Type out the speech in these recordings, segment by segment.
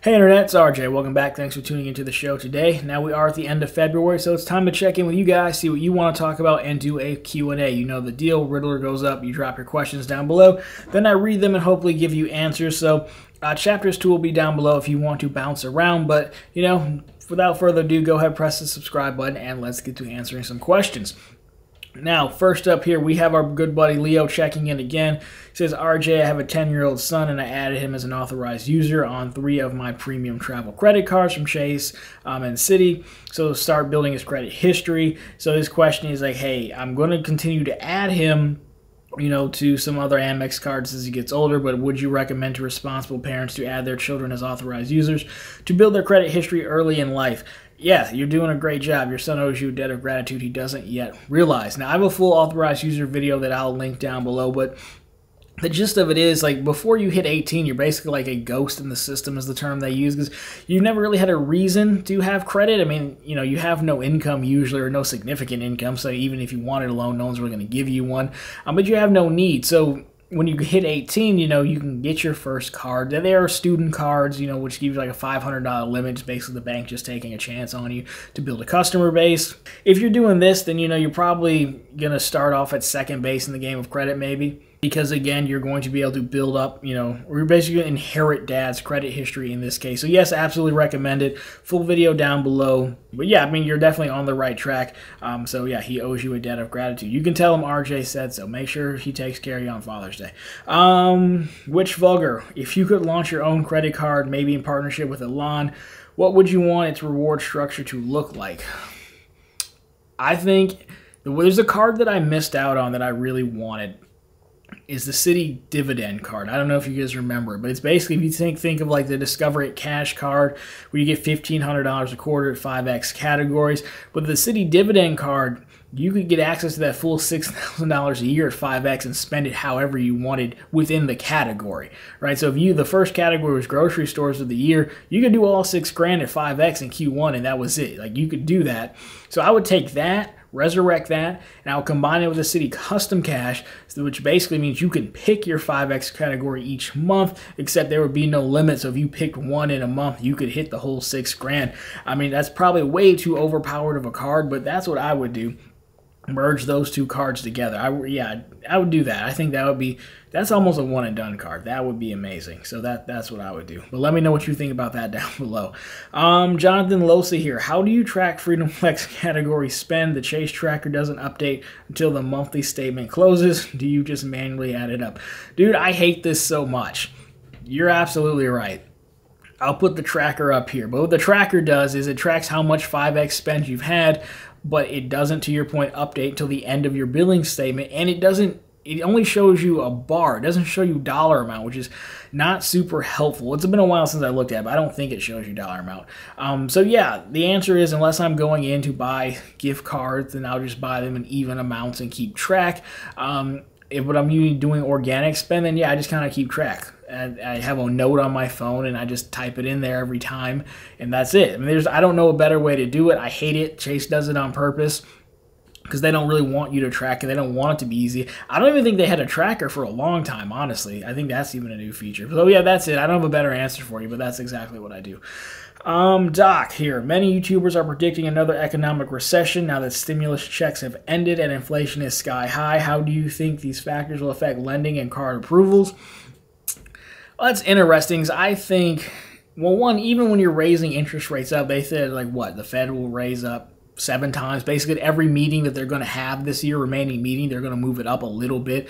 Hey Internet, it's RJ. Welcome back. Thanks for tuning into the show today. Now we are at the end of February, so it's time to check in with you guys, see what you want to talk about, and do a Q&A. You know the deal. Riddler goes up, you drop your questions down below, then I read them and hopefully give you answers. So chapters 2 will be down below if you want to bounce around, but you know, without further ado, go ahead, press the subscribe button, and let's get to answering some questions. Now, first up here, we have our good buddy Leo checking in again. He says, RJ, I have a 10-year-old son, and I added him as an authorized user on 3 of my premium travel credit cards from Chase and Citi. So start building his credit history. So his question is like, hey, I'm going to continue to add him, you know, to some other Amex cards as he gets older, but would you recommend to responsible parents to add their children as authorized users to build their credit history early in life? Yeah, you're doing a great job. Your son owes you a debt of gratitude he doesn't yet realize. Now, I have a full authorized user video that I'll link down below, but the gist of it is, like, before you hit 18, you're basically like a ghost in the system is the term they use, because you've never really had a reason to have credit. I mean, you know, you have no income usually, or no significant income, so even if you wanted a loan, no one's really going to give you one, but you have no need. So when you hit 18, you know, you can get your first card. There are student cards, you know, which give you like a $500 limit. It's basically the bank just taking a chance on you to build a customer base. If you're doing this, then, you know, you're probably going to start off at second base in the game of credit maybe. Because, again, you're going to be able to build up, you know, or you're basically going to inherit dad's credit history in this case. So, yes, absolutely recommend it. Full video down below. But, yeah, I mean, you're definitely on the right track. So, yeah, he owes you a debt of gratitude. You can tell him RJ said so. Make sure he takes care of you on Father's Day. Which Vulgar, if you could launch your own credit card, maybe in partnership with Elon, what would you want its reward structure to look like? I think there's a card that I missed out on that I really wanted. Is the Citi Dividend card. I don't know if you guys remember it, but it's basically, if you think of like the Discover It Cash card, where you get $1,500 a quarter at 5X categories. But the Citi Dividend card, you could get access to that full $6,000 a year at 5X and spend it however you wanted within the category, right? So if the first category was grocery stores of the year, you could do all $6 grand at 5X in Q1, and that was it. Like, you could do that. So I would take that, resurrect that, and I'll combine it with a Citi Custom Cash, which basically means you can pick your 5X category each month, except there would be no limit. So if you picked one in a month, you could hit the whole $6 grand. I mean, that's probably way too overpowered of a card, but that's what I would do. Merge those two cards together. I would do that. I think that's almost a one and done card. That would be amazing. So that's what I would do. But let me know what you think about that down below. Jonathan Losa here. How do you track Freedom Flex category spend? The Chase tracker doesn't update until the monthly statement closes. Do you just manually add it up? Dude, I hate this so much. You're absolutely right. I'll put the tracker up here. But what the tracker does is it tracks how much 5X spend you've had, but it doesn't, to your point, update till the end of your billing statement, and it only shows you a bar. It doesn't show you dollar amount, which is not super helpful. It's been a while since I looked at it, but I don't think it shows you dollar amount. So yeah, the answer is, unless I'm going in to buy gift cards, then I'll just buy them in even amounts and keep track. If what I'm doing organic spend, then yeah, I just kind of keep track. I have a note on my phone, and I just type it in there every time, and that's it. I mean, I don't know a better way to do it. I hate it. Chase does it on purpose because they don't really want you to track it. They don't want it to be easy. I don't even think they had a tracker for a long time, honestly. I think that's even a new feature. So yeah, that's it. I don't have a better answer for you, but that's exactly what I do. Doc here. Many YouTubers are predicting another economic recession now that stimulus checks have ended and inflation is sky high. How do you think these factors will affect lending and card approvals? Well, that's interesting. I think, well, one, even when you're raising interest rates up, they said, like, what, the Fed will raise up 7 times. Basically, every meeting that they're going to have this year, remaining meeting, they're going to move it up a little bit,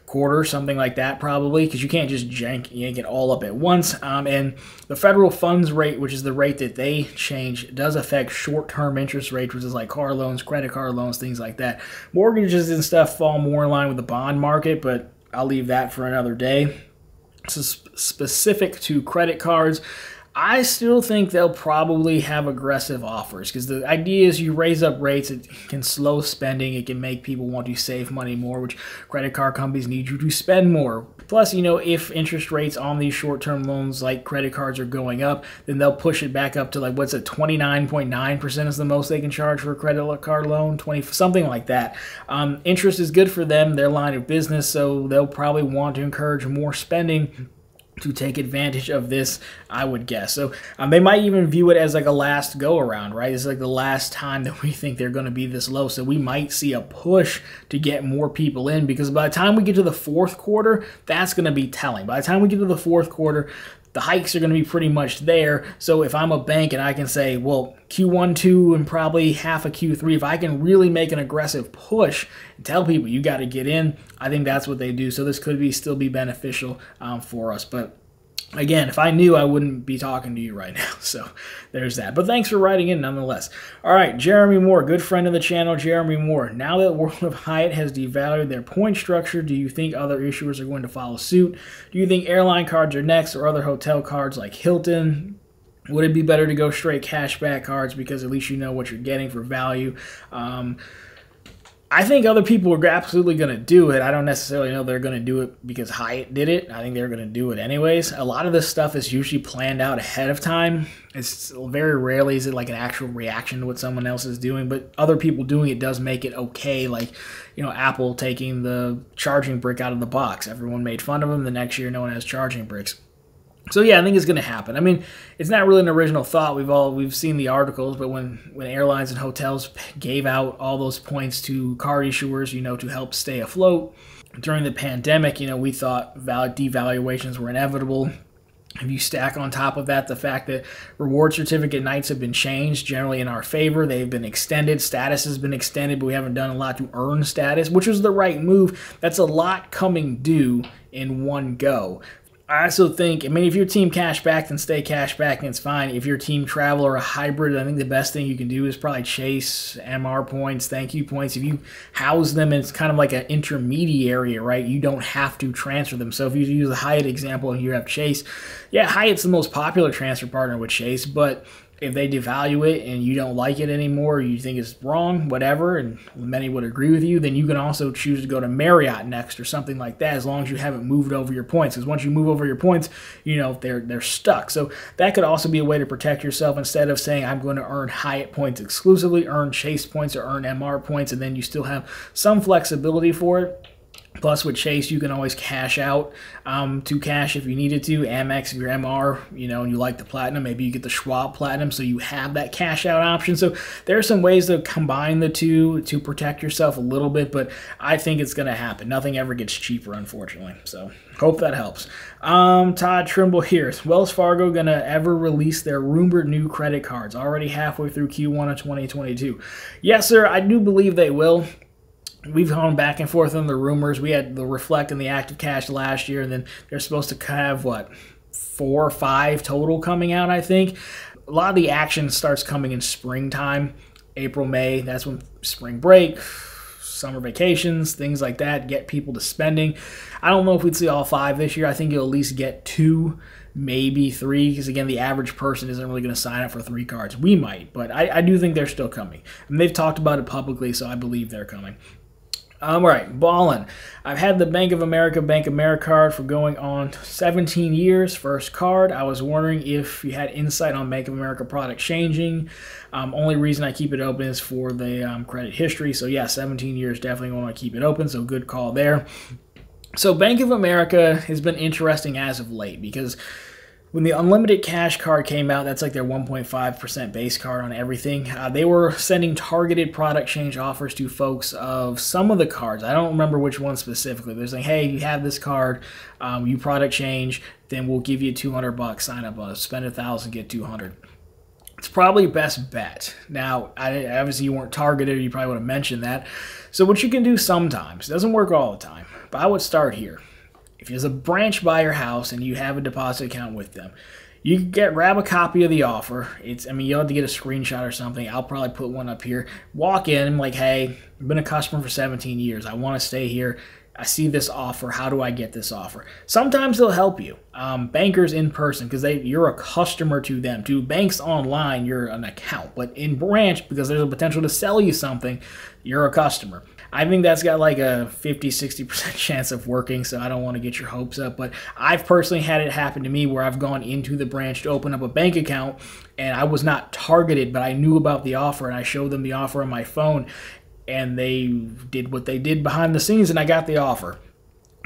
quarter, something like that probably, because you can't just yank it all up at once. And the federal funds rate, which is the rate that they change, does affect short-term interest rates, which is like car loans, credit card loans, things like that. Mortgages and stuff fall more in line with the bond market, but I'll leave that for another day. So specific to credit cards, I still think they'll probably have aggressive offers because the idea is you raise up rates, it can slow spending, it can make people want to save money more, which credit card companies need you to spend more. Plus, if interest rates on these short-term loans like credit cards are going up, then they'll push it back up to 29.9% is the most they can charge for a credit card loan, 20, something like that. Interest is good for them, their line of business, so they'll probably want to encourage more spending to take advantage of this, I would guess. So they might even view it as a last go around, right? It's the last time that we think they're going to be this low. So we might see a push to get more people in, because by the time we get to the fourth quarter, that's going to be telling. By the time we get to the fourth quarter, the hikes are going to be pretty much there. So if I'm a bank and I can say, well, Q1, 2, and probably half of Q3, if I can really make an aggressive push and tell people you got to get in, I think that's what they do. So this could still be beneficial for us. But again, if I knew, I wouldn't be talking to you right now. So there's that. But thanks for writing in nonetheless. All right, Jeremy Moore, good friend of the channel, Jeremy Moore. Now that World of Hyatt has devalued their point structure, do you think other issuers are going to follow suit? Do you think airline cards are next, or other hotel cards like Hilton? Would it be better to go straight cashback cards because at least you know what you're getting for value? I think other people are absolutely going to do it. I don't necessarily know they're going to do it because Hyatt did it. I think they're going to do it anyways. A lot of this stuff is usually planned out ahead of time. It's very rarely is it an actual reaction to what someone else is doing, but other people doing it does make it okay. Apple taking the charging brick out of the box. Everyone made fun of them. The next year, no one has charging bricks. So yeah, I think it's going to happen. I mean, it's not really an original thought. We've seen the articles, but when airlines and hotels gave out all those points to card issuers, to help stay afloat during the pandemic, we thought devaluations were inevitable. If you stack on top of that the fact that reward certificate nights have been changed generally in our favor, they've been extended, status has been extended, but we haven't done a lot to earn status, which was the right move. That's a lot coming due in one go. I also think, if you're team cashback, then stay cashback and it's fine. If you're team travel or a hybrid, I think the best thing you can do is probably chase MR points, thank you points. If you house them, it's kind of like an intermediary, right? You don't have to transfer them. So if you use the Hyatt example and you have Chase, yeah, Hyatt's the most popular transfer partner with Chase, but if they devalue it and you don't like it anymore, you think it's wrong, whatever, and many would agree with you, then you can also choose to go to Marriott next or something like that, as long as you haven't moved over your points. Because once you move over your points, they're stuck. So that could also be a way to protect yourself instead of saying, I'm going to earn Hyatt points exclusively, earn Chase points or earn MR points, and then you still have some flexibility for it. Plus, with Chase, you can always cash out to cash if you needed to. Amex, if you're MR, and you like the Platinum, maybe you get the Schwab Platinum, so you have that cash out option. So there are some ways to combine the two to protect yourself a little bit, but I think it's going to happen. Nothing ever gets cheaper, unfortunately. So hope that helps. Todd Trimble here. Is Wells Fargo going to ever release their rumored new credit cards? Already halfway through Q1 of 2022. Yes, sir, I do believe they will. We've gone back and forth on the rumors. We had the Reflect and the Active Cash last year, and then they're supposed to have, 4 or 5 total coming out, I think. A lot of the action starts coming in springtime, April, May. That's when spring break, summer vacations, things like that, get people to spending. I don't know if we'd see all 5 this year. I think you'll at least get 2, maybe 3, because again, the average person isn't really going to sign up for 3 cards. We might, but I do think they're still coming. And they've talked about it publicly, so I believe they're coming. All right, ballin'. I've had the Bank of America card for going on 17 years, first card. I was wondering if you had insight on Bank of America product changing. Only reason I keep it open is for the credit history. So yeah, 17 years, definitely want to keep it open, so good call there. So Bank of America has been interesting as of late because when the Unlimited Cash card came out, that's like their 1.5% base card on everything. They were sending targeted product change offers to folks of some of the cards. I don't remember which one specifically. They're saying, hey, you have this card, you product change, then we'll give you $200. Sign up, spend $1,000, get $200. It's probably best bet. Now, obviously you weren't targeted, you probably would have mentioned that. So what you can do sometimes, it doesn't work all the time, but I would start here. If there's a branch by your house and you have a deposit account with them, you can grab a copy of the offer. You'll have to get a screenshot or something. I'll probably put one up here. Walk in, like, hey, I've been a customer for 17 years. I want to stay here. I see this offer. How do I get this offer? Sometimes they'll help you. Bankers in person, because you're a customer to them. To banks online, you're an account. But in branch, because there's a potential to sell you something, you're a customer. I think that's got like a 50-60% chance of working, so I don't want to get your hopes up. But I've personally had it happen to me where I've gone into the branch to open up a bank account, and I was not targeted, but I knew about the offer, and I showed them the offer on my phone, and they did what they did behind the scenes, and I got the offer.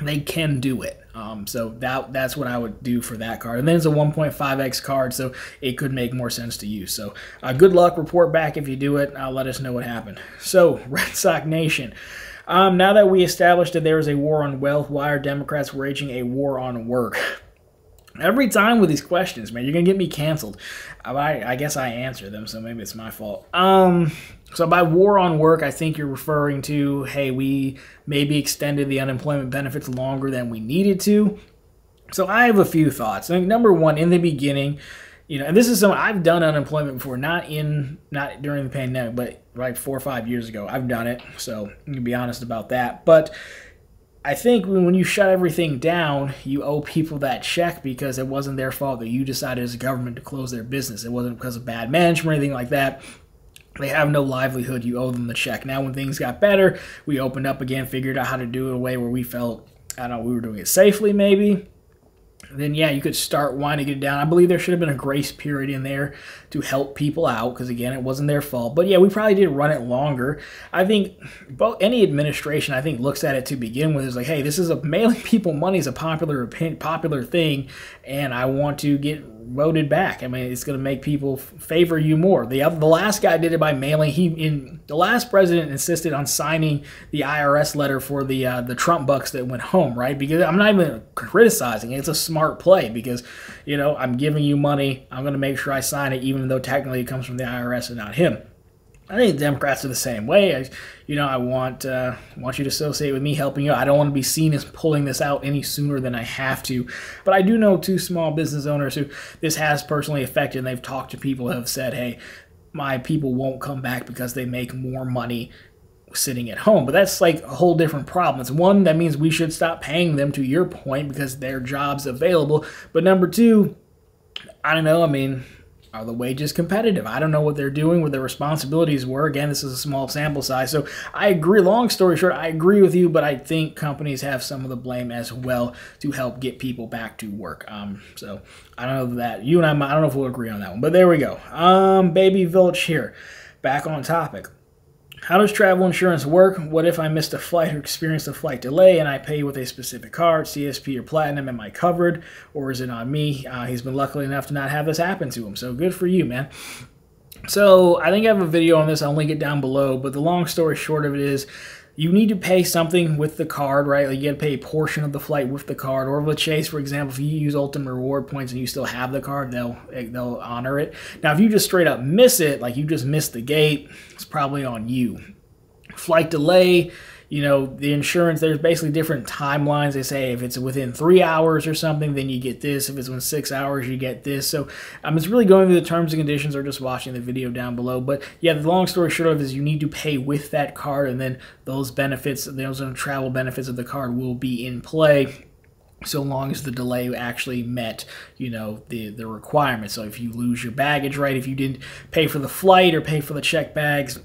They can do it. So that's what I would do for that card. And then it's a 1.5x card, so it could make more sense to use. So good luck. Report back if you do it. Let us know what happened. So Red Sox Nation. Now that we established that there is a war on wealth, why are Democrats waging a war on work? Every time with these questions, man, you're going to get me canceled. I guess I answer them, so maybe it's my fault. So by war on work, I think you're referring to, hey, we maybe extended the unemployment benefits longer than we needed to. So I have a few thoughts. I think number one, in the beginning, and this is something I've done unemployment before, not during the pandemic, but like 4 or 5 years ago, I've done it. So I'm going to be honest about that. But I think when you shut everything down, you owe people that check because it wasn't their fault that you decided as a government to close their business. It wasn't because of bad management or anything like that. They have no livelihood. You owe them the check. Now, when things got better, we opened up again, figured out how to do it in a way where we felt, I don't know, we were doing it safely maybe. Then, yeah, you could start winding it down. I believe there should have been a grace period in there to help people out because, again, it wasn't their fault. But, yeah, we probably did run it longer. I think any administration, I think, looks at it to begin with is like, hey, this is mailing people money is a popular thing, and I want to get voted back. I mean, it's going to make people favor you more. The last guy did it by mailing. The last president insisted on signing the IRS letter for the Trump bucks that went home, right? Because I'm not even criticizing it. It's a smart play because, I'm giving you money. I'm going to make sure I sign it, even though technically it comes from the IRS and not him. I think the Democrats are the same way. I want you to associate with me helping you. I don't want to be seen as pulling this out any sooner than I have to. But I do know 2 small business owners who this has personally affected, and they've talked to people who have said, hey, my people won't come back because they make more money sitting at home. But that's like a whole different problem. It's one, that means we should stop paying them, to your point, because their job's available. But number 2, I don't know, are the wages competitive? I don't know what they're doing, what their responsibilities were. Again, this is a small sample size. So I agree, long story short, I agree with you, but I think companies have some of the blame as well to help get people back to work. So I don't know that you and I don't know if we'll agree on that one, but there we go. Baby Vilch here, back on topic. How does travel insurance work? What if I missed a flight or experienced a flight delay and I pay with a specific card, CSP or Platinum? Am I covered, or is it on me? He's been lucky enough to not have this happen to him, so good for you, man. So I think I have a video on this. I'll link it down below, but the long story short of it is you need to pay something with the card, right? Like you got to pay a portion of the flight with the card. Or with Chase, for example, if you use Ultimate Reward points and you still have the card, they'll honor it. Now, if you just straight up miss it, like you just missed the gate, it's probably on you. Flight delay, the insurance, there's basically different timelines. They say if it's within 3 hours or something, then you get this. If it's within 6 hours, you get this. So it's really going through the terms and conditions or just watching the video down below. But yeah, the long story short of it is you need to pay with that card, and then those benefits, those travel benefits of the card will be in play so long as the delay actually met, the requirements. So if you lose your baggage, right, if you didn't pay for the flight or pay for the check bags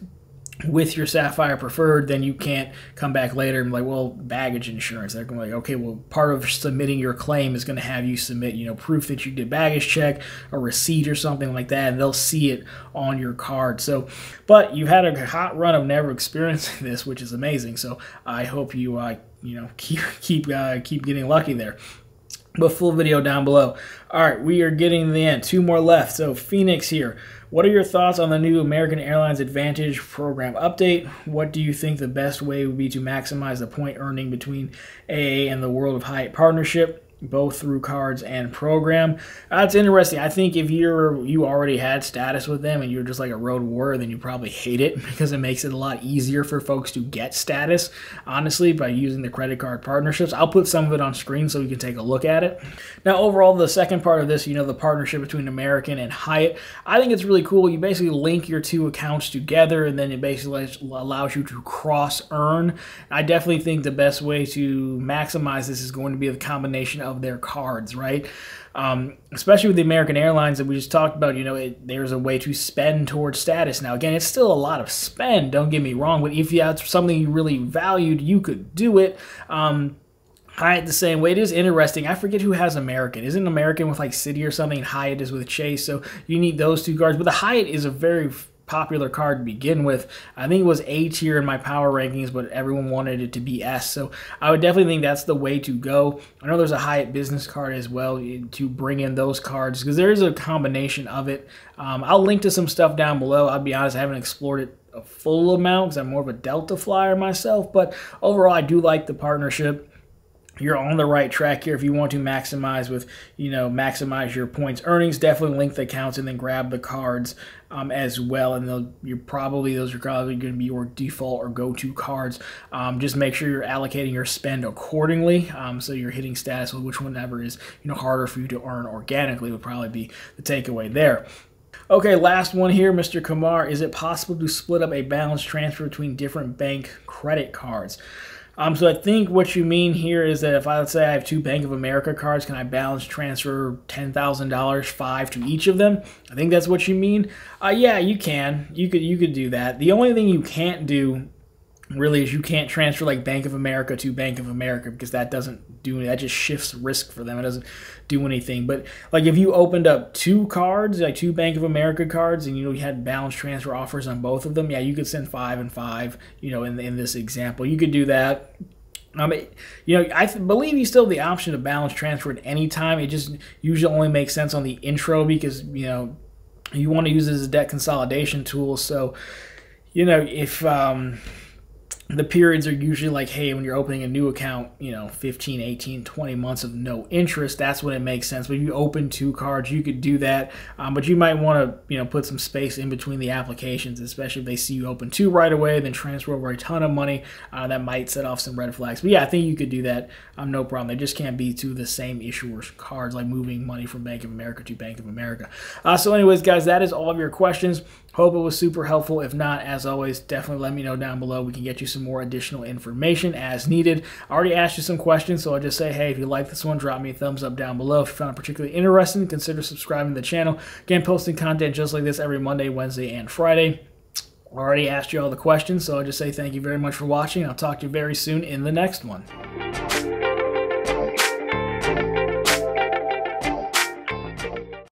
with your Sapphire Preferred, then you can't come back later and be like, well, baggage insurance. They're going to be like, okay, well, part of submitting your claim is going to have you submit, proof that you did baggage check, a receipt or something like that, and they'll see it on your card. So, but you've had a hot run of never experiencing this, which is amazing. So I hope you, keep getting lucky there. But full video down below. All right, we are getting to the end. 2 more left. So Phoenix here. What are your thoughts on the new American Airlines Advantage program update? What do you think the best way would be to maximize the point earning between AA and the World of Hyatt partnership? both through cards and program. It's interesting. I think if you already had status with them and you're just like a road warrior, then you probably hate it because it makes it a lot easier for folks to get status, honestly, by using the credit card partnerships. I'll put some of it on screen so you can take a look at it. Now, overall, the second part of this, the partnership between American and Hyatt, I think it's really cool. You basically link your two accounts together, and then it basically allows you to cross-earn. I definitely think the best way to maximize this is going to be the combination of their cards, right? Especially with the American Airlines that we just talked about, there's a way to spend towards status. Now, again, it's still a lot of spend, don't get me wrong, but if you had something you really valued, you could do it. Hyatt the same way. It is interesting. I forget who has American. Isn't American with like Citi or something, and Hyatt is with Chase, so you need those two cards. But the Hyatt is a very popular card to begin with. I think it was A tier in my power rankings, but everyone wanted it to be S. So I would definitely think that's the way to go. I know there's a Hyatt business card as well to bring in those cards because there is a combination of it. I'll link to some stuff down below. I'll be honest, I haven't explored it a full amount because I'm more of a Delta flyer myself, but overall I do like the partnership. You're on the right track here if you want to maximize with, maximize your points earnings. Definitely link the accounts and then grab the cards as well. And those are probably going to be your default or go-to cards. Just make sure you're allocating your spend accordingly. So you're hitting status with which whenever is harder for you to earn organically would probably be the takeaway there. Okay, last one here, Mr. Kamar. Is it possible to split up a balance transfer between different bank credit cards? So I think what you mean here is that if let's say I have two Bank of America cards, can I balance transfer $10,000, $5 to each of them? I think that's what you mean. Yeah, you can. You could do that. The only thing you can't do really is you can't transfer like Bank of America to Bank of America because that doesn't do that, just shifts risk for them. It doesn't do anything. But like if you opened up two cards, like two Bank of America cards, and you had balance transfer offers on both of them, yeah, you could send 5 and 5, in this example. You could do that. I believe you still have the option to balance transfer at any time. It just usually only makes sense on the intro because you want to use it as a debt consolidation tool. So if the periods are usually like, hey, when you're opening a new account, 15, 18, 20 months of no interest, that's when it makes sense. But if you open two cards, you could do that. But you might want to, put some space in between the applications, especially if they see you open two right away, then transfer over a ton of money. That might set off some red flags. But yeah, I think you could do that. No problem. They just can't be two of the same issuer's cards, like moving money from Bank of America to Bank of America. So anyways, guys, that is all of your questions. Hope it was super helpful. If not, as always, definitely let me know down below. We can get you some more additional information as needed. I already asked you some questions, so I'll just say, hey, if you like this one, drop me a thumbs up down below. If you found it particularly interesting, consider subscribing to the channel. Again, posting content just like this every Monday, Wednesday, and Friday. I already asked you all the questions, so I'll just say thank you very much for watching. I'll talk to you very soon in the next one.